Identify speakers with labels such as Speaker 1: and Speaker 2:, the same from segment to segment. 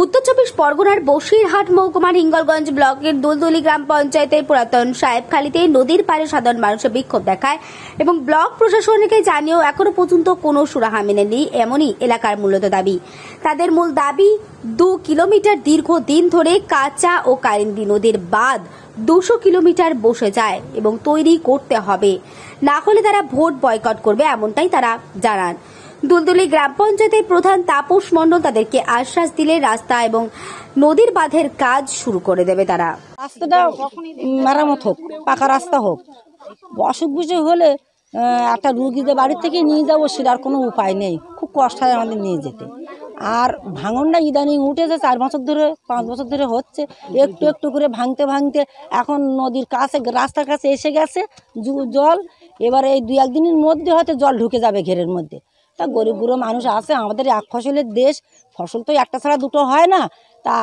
Speaker 1: উত্তর চব্বিশ পরগনার বসিরহাট মহকুমার হিঙ্গলগঞ্জ ব্লকের দুলদুলি গ্রাম পঞ্চায়েতের পুরাতন সাহেবখালীতে নদীর পাড়ে সাধারণ মানুষের বিক্ষোভ দেখায় এবং ব্লক প্রশাসনকে জানিয়েও এখনো পর্যন্ত কোনো সুরাহা মেলেনি। এমনই এলাকার মূলত দাবি। তাদের মূল দাবি 2 কিলোমিটার দীর্ঘদিন ধরে কাঁচা ও কালিন্দী নদীর বাঁধ 200 কিলোমিটার বসে যায় এবং তৈরি করতে হবে, না হলে তারা ভোট বয়কট করবে, এমনটাই তারা জানান। দুলদুলি গ্রাম পঞ্চায়েতের প্রধান তাপস মণ্ডল তাদেরকে আশ্বাস দিলে রাস্তা এবং নদীর বাঁধের কাজ শুরু করে দেবে তারা।
Speaker 2: রাস্তাটা মেরামত হোক, পাকা রাস্তা হোক। অসুখ বিসুখ হলে একটা রুগীদের বাড়ির থেকে নিয়ে যাবো, সেটার কোনো উপায় নেই, খুব কষ্ট হয় আমাদের নিয়ে যেতে। আর ভাঙনটা ইদানিং উঠেছে 4 বছর ধরে 5 বছর ধরে হচ্ছে, একটু একটু করে ভাঙতে ভাঙতে এখন নদীর কাছে রাস্তার কাছে এসে গেছে জল। এবারে এই 2-1 দিনের মধ্যে হয়তো জল ঢুকে যাবে ঘেরের মধ্যে। তা গরিব গুঁড়ো মানুষ আছে, আমাদের এক ফসলের দেশ, ফসল তো একটা ছাড়া দুটো হয় না। তা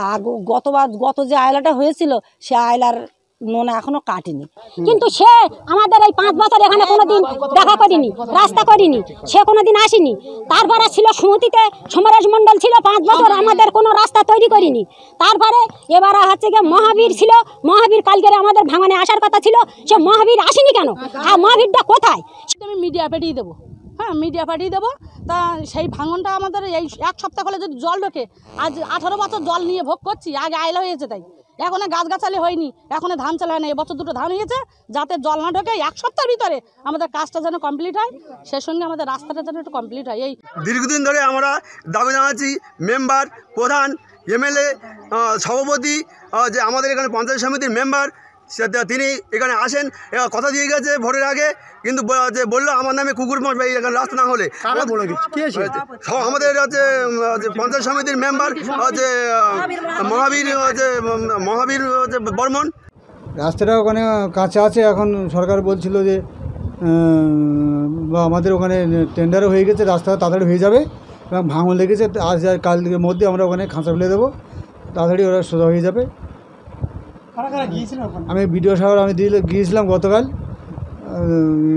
Speaker 2: গত যে আয়লাটা হয়েছিল সে আয়লার নোনা এখনো কাটেনি,
Speaker 3: কিন্তু সে আমাদের এই 5 বছর এখানে কোনোদিন দেখা করিনি, রাস্তা করিনি, সে কোনোদিন আসেনি। তারপরে ছিল সুমতিতে সমরেশ মণ্ডল ছিল 5 বছর, আমাদের কোনো রাস্তা তৈরি করিনি। তারপরে এবারে হচ্ছে গিয়ে মহাবীর ছিল, মহাবীর কালকে আমাদের ভাঙনে আসার কথা ছিল, সে মহাবীর আসেনি কেন? আর মহাবীরটা কোথায়?
Speaker 4: আমি মিডিয়া পাঠিয়ে দেবো, হ্যাঁ মিডিয়া পাঠিয়ে দেবো। তা সেই ভাঙনটা আমাদের এই 1 সপ্তাহ হলে যদি জল ঢোকে, আজ 18 বছর জল নিয়ে ভোগ করছি, আগে আয়লা হয়েছে তাই এখন গাছগাছালি হয়নি, এখন ধান চালা হয় না। এবছর 2টো ধান হয়েছে, যাতে জল না ঢোকে 1 সপ্তাহের ভিতরে আমাদের কাজটা যেন কমপ্লিট হয়, সে সঙ্গে আমাদের রাস্তাটা যেন একটু কমপ্লিট হয়। এই
Speaker 5: দীর্ঘদিন ধরে আমরা দাবি জানাচ্ছি, মেম্বার, প্রধান, এমএলএ, সভাপতি, যে আমাদের এখানে পঞ্চায়েত সমিতির মেম্বার তিনি এখানে আসেন, কথা দিয়ে গেছে ভোটের আগে, কিন্তু যে বললো আমার নামে কুকুর মারবে এখানে রাস্তা না হলে। আমাদের হচ্ছে পঞ্চায়েত সমিতির মেম্বার হচ্ছে মহাবীর হচ্ছে বর্মন।
Speaker 6: রাস্তাটা ওখানে কাঁচা আছে, এখন সরকার বলছিল যে আমাদের ওখানে টেন্ডারও হয়ে গেছে, রাস্তা তাড়াতাড়ি হয়ে যাবে এবং ভাঙন লেগেছে, আজ আর কালকের মধ্যে আমরা ওখানে খাঁচা ফেলে দেবো, তাড়াতাড়ি ওরা সোজা হয়ে যাবে। আমি বিডিও সাহেব আমি গিয়েছিলাম গতকাল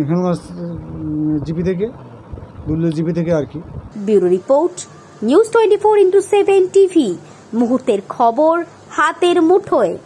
Speaker 6: হেলগঞ্জ জিপি থেকে, দুলদুলি জিপি থেকে আর কি।
Speaker 1: Bureau report, news 24x7 TV, মুহূর্তের খবর হাতের মুঠোয়।